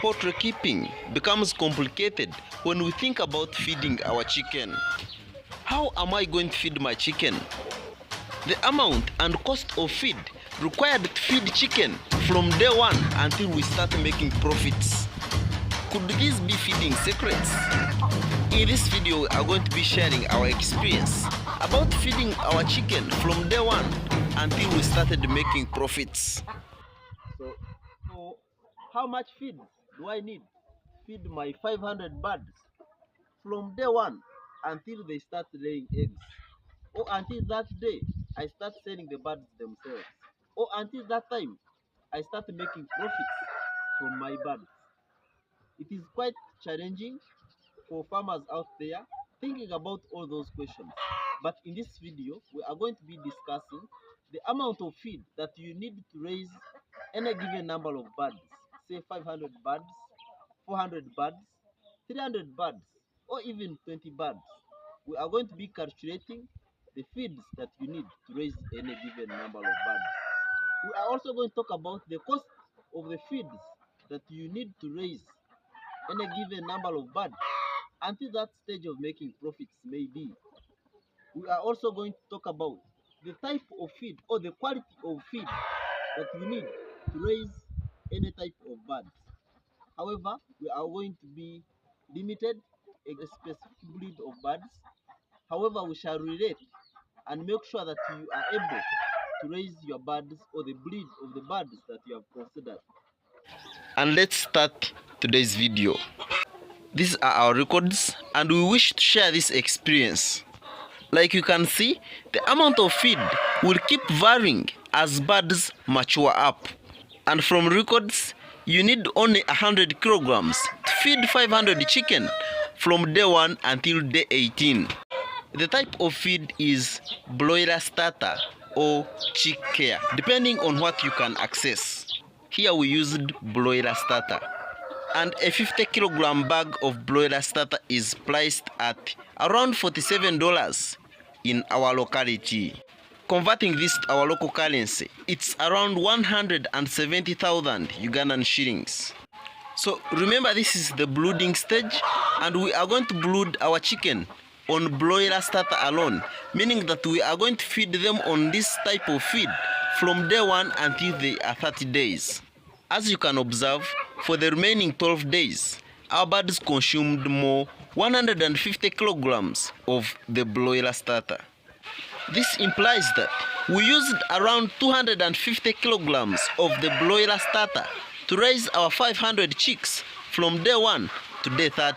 Poultry keeping becomes complicated when we think about feeding our chicken. How am I going to feed my chicken? The amount and cost of feed required to feed chicken from day one until we start making profits. Could these be feeding secrets? In this video, we are going to be sharing our experience about feeding our chicken from day one until we started making profits. So how much feed do I need to feed my 500 birds from day one until they start laying eggs? Or until that day I start selling the birds themselves? Or until that time I start making profits from my birds? It is quite challenging for farmers out there thinking about all those questions. But in this video, we are going to be discussing the amount of feed that you need to raise any given number of birds, say 500 birds, 400 birds, 300 birds, or even 20 birds. We are going to be calculating the feeds that you need to raise any given number of birds. We are also going to talk about the cost of the feeds that you need to raise any given number of birds until that stage of making profits may be. We are also going to talk about the type of feed or the quality of feed that we need to raise any type of birds. However, we are going to be limited a specific breed of birds. However, we shall relate and make sure that you are able to raise your birds or the breed of the birds that you have considered. And let's start today's video. These are our records and we wish to share this experience. Like you can see, the amount of feed will keep varying as birds mature up. And from records, you need only 100 kilograms to feed 500 chicken from day 1 until day 18. The type of feed is broiler starter or chick care, depending on what you can access. Here we used broiler starter. And a 50 kilogram bag of broiler starter is priced at around $47 in our locality. Converting this to our local currency, it's around 170,000 Ugandan shillings. So remember, this is the brooding stage and we are going to brood our chicken on broiler starter alone, meaning that we are going to feed them on this type of feed from day 1 until they are 30 days. As you can observe, for the remaining 12 days, our birds consumed more 150 kilograms of the broiler starter. This implies that we used around 250 kilograms of the broiler starter to raise our 500 chicks from day 1 to day 30.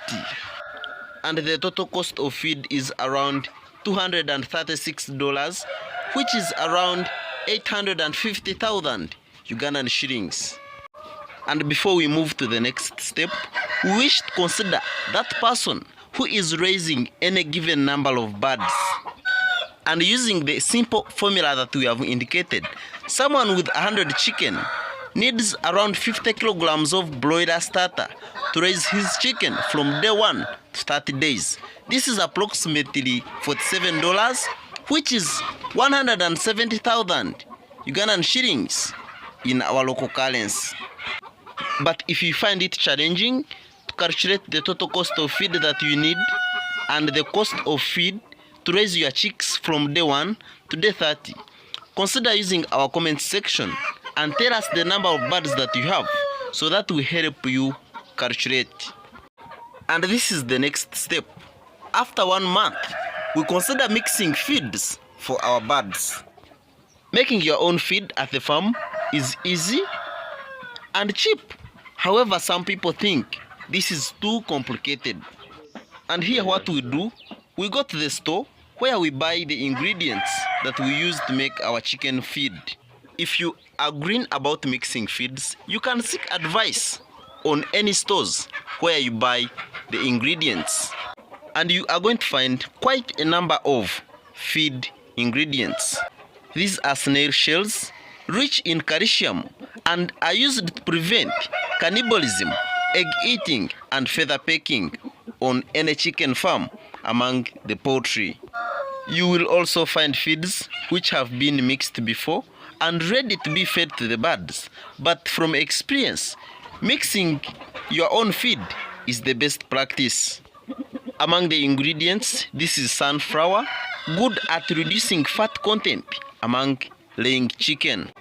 And the total cost of feed is around $236, which is around 850,000 Ugandan shillings. And before we move to the next step, we wish to consider that person who is raising any given number of birds. And using the simple formula that we have indicated, someone with 100 chicken needs around 50 kilograms of broiler starter to raise his chicken from day 1 to 30 days. This is approximately $47, which is 170,000 Ugandan shillings in our local currency. But if you find it challenging to calculate the total cost of feed that you need and the cost of feed to raise your chicks from day 1 to day 30, consider using our comment section and tell us the number of birds that you have so that will help you calculate. And this is the next step. After 1 month, we consider mixing feeds for our birds. Making your own feed at the farm is easy and cheap. However, some people think this is too complicated. And here what we do, we go to the store where we buy the ingredients that we use to make our chicken feed. If you are green about mixing feeds, you can seek advice on any stores where you buy the ingredients. And you are going to find quite a number of feed ingredients. These are snail shells, rich in calcium, and are used to prevent cannibalism, egg eating, and feather pecking on any chicken farm among the poultry. You will also find feeds which have been mixed before and ready to be fed to the birds. But from experience, mixing your own feed is the best practice. Among the ingredients, this is sunflower, good at reducing fat content among laying chicken.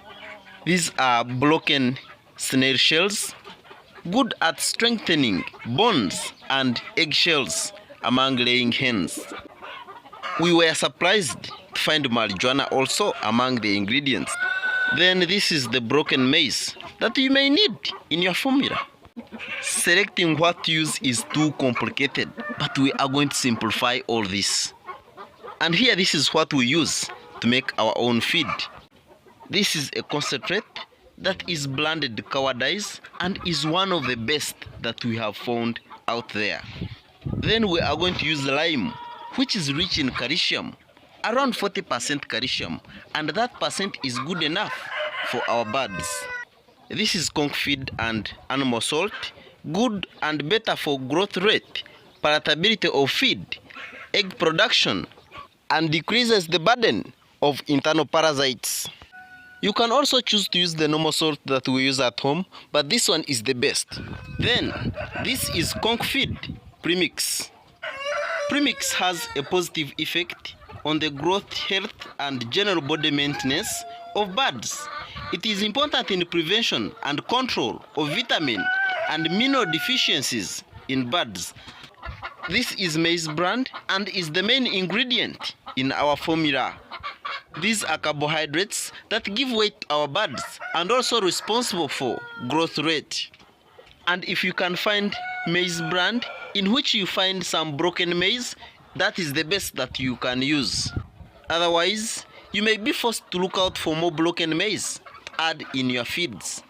These are broken snail shells, good at strengthening bones and eggshells among laying hens. We were surprised to find marijuana also among the ingredients. Then this is the broken maize that you may need in your formula. Selecting what to use is too complicated, but we are going to simplify all this. And here this is what we use to make our own feed. This is a concentrate that is blended cowardice and is one of the best that we have found out there. Then we are going to use lime, which is rich in calcium, around 40% calcium, and that percent is good enough for our birds. This is conch feed and animal salt, good and better for growth rate, palatability of feed, egg production, and decreases the burden of internal parasites. You can also choose to use the normal salt that we use at home, but this one is the best. Then, this is conch feed premix. Premix has a positive effect on the growth, health, and general body maintenance of birds. It is important in prevention and control of vitamin and mineral deficiencies in birds. This is maize bran and is the main ingredient in our formula. These are carbohydrates that give weight to our birds and also responsible for growth rate. And if you can find maize bran in which you find some broken maize, that is the best that you can use. Otherwise, you may be forced to look out for more broken maize to add in your feeds.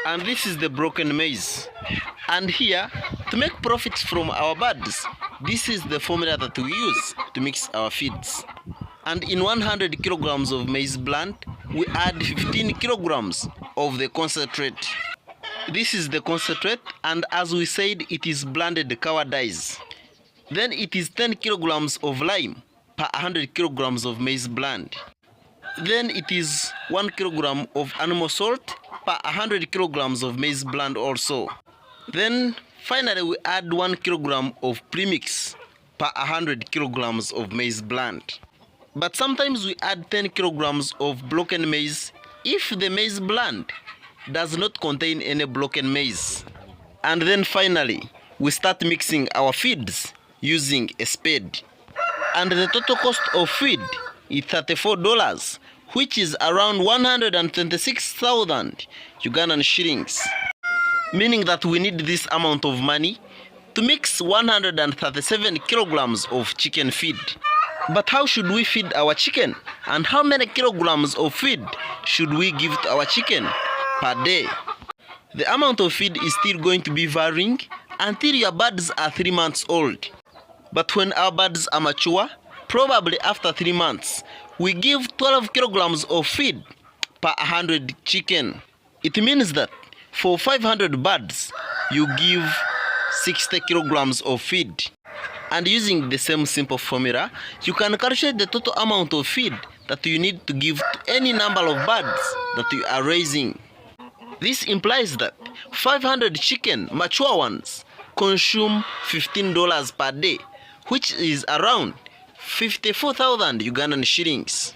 And this is the broken maize. And here, to make profits from our birds, this is the formula that we use to mix our feeds. And in 100 kilograms of maize bran, we add 15 kilograms of the concentrate. This is the concentrate, and as we said, it is blended cowardice. Then it is 10 kilograms of lime per 100 kilograms of maize bran. Then it is 1 kilogram of animal salt per 100 kilograms of maize bran also. Then finally we add 1 kilogram of premix per 100 kilograms of maize bran. But sometimes we add 10 kilograms of broken maize if the maize bran does not contain any broken maize. And then finally, we start mixing our feeds using a spade. And the total cost of feed is $34, which is around 126,000 Ugandan shillings. Meaning that we need this amount of money to mix 137 kilograms of chicken feed. But how should we feed our chicken? And how many kilograms of feed should we give to our chicken per day? The amount of feed is still going to be varying until your birds are 3 months old. But when our birds are mature, probably after 3 months, we give 12 kilograms of feed per 100 chicken. It means that for 500 birds, you give 60 kilograms of feed. And using the same simple formula, you can calculate the total amount of feed that you need to give to any number of birds that you are raising. This implies that 500 chicken, mature ones, consume $15 per day, which is around 54,000 Ugandan shillings.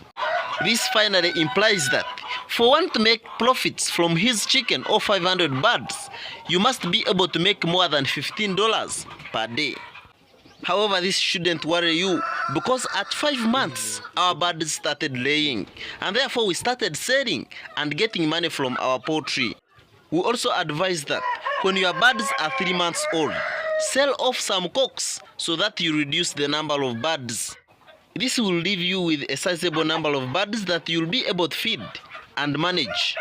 This finally implies that for one to make profits from his chicken or 500 birds, you must be able to make more than $15 per day. However, this shouldn't worry you because at 5 months, our birds started laying and therefore we started selling and getting money from our poultry. We also advise that when your birds are 3 months old, sell off some cocks so that you reduce the number of birds. This will leave you with a sizable number of birds that you'll be able to feed and manage.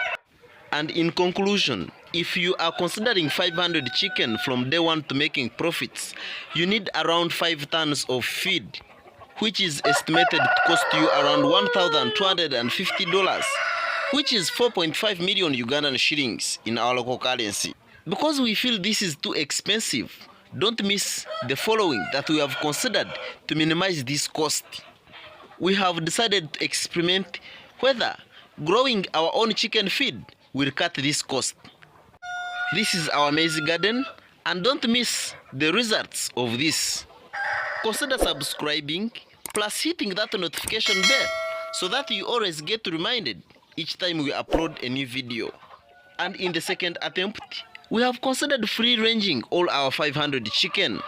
And in conclusion, if you are considering 500 chicken from day one to making profits, you need around 5 tons of feed, which is estimated to cost you around $1,250, which is 4.5 million Ugandan shillings in our local currency. Because we feel this is too expensive, don't miss the following that we have considered to minimize this cost. We have decided to experiment whether growing our own chicken feed will cut this cost. This is our maize garden, And don't miss the results of this. Consider subscribing plus hitting that notification bell so that you always get reminded each time we upload a new video. And in the second attempt, we have considered free-ranging all our 500 chicken.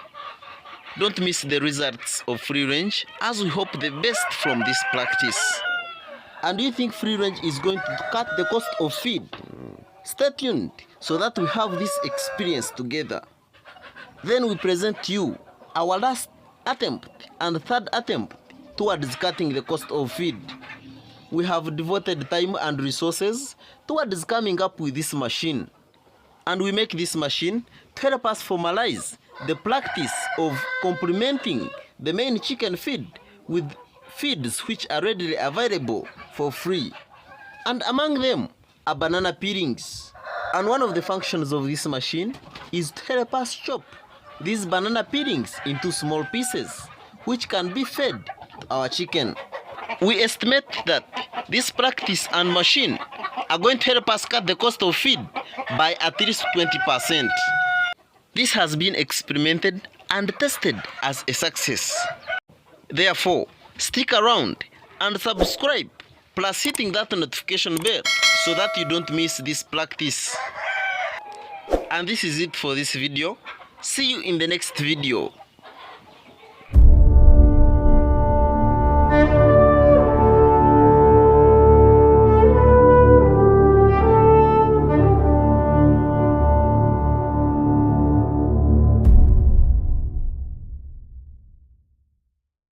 Don't miss the results of free range as we hope the best from this practice. And do you think free range is going to cut the cost of feed? Stay tuned so that we have this experience together. Then we present to you our last attempt and third attempt towards cutting the cost of feed. We have devoted time and resources towards coming up with this machine. And we make this machine to help us formalize the practice of complementing the main chicken feed with feeds which are readily available for free. And among them are banana peelings. And one of the functions of this machine is to help us chop these banana peelings into small pieces which can be fed to our chicken. We estimate that this practice and machine are going to help us cut the cost of feed by at least 20%. This has been experimented and tested as a success. Therefore, stick around and subscribe, plus hitting that notification bell so that you don't miss this practice. And this is it for this video. See you in the next video.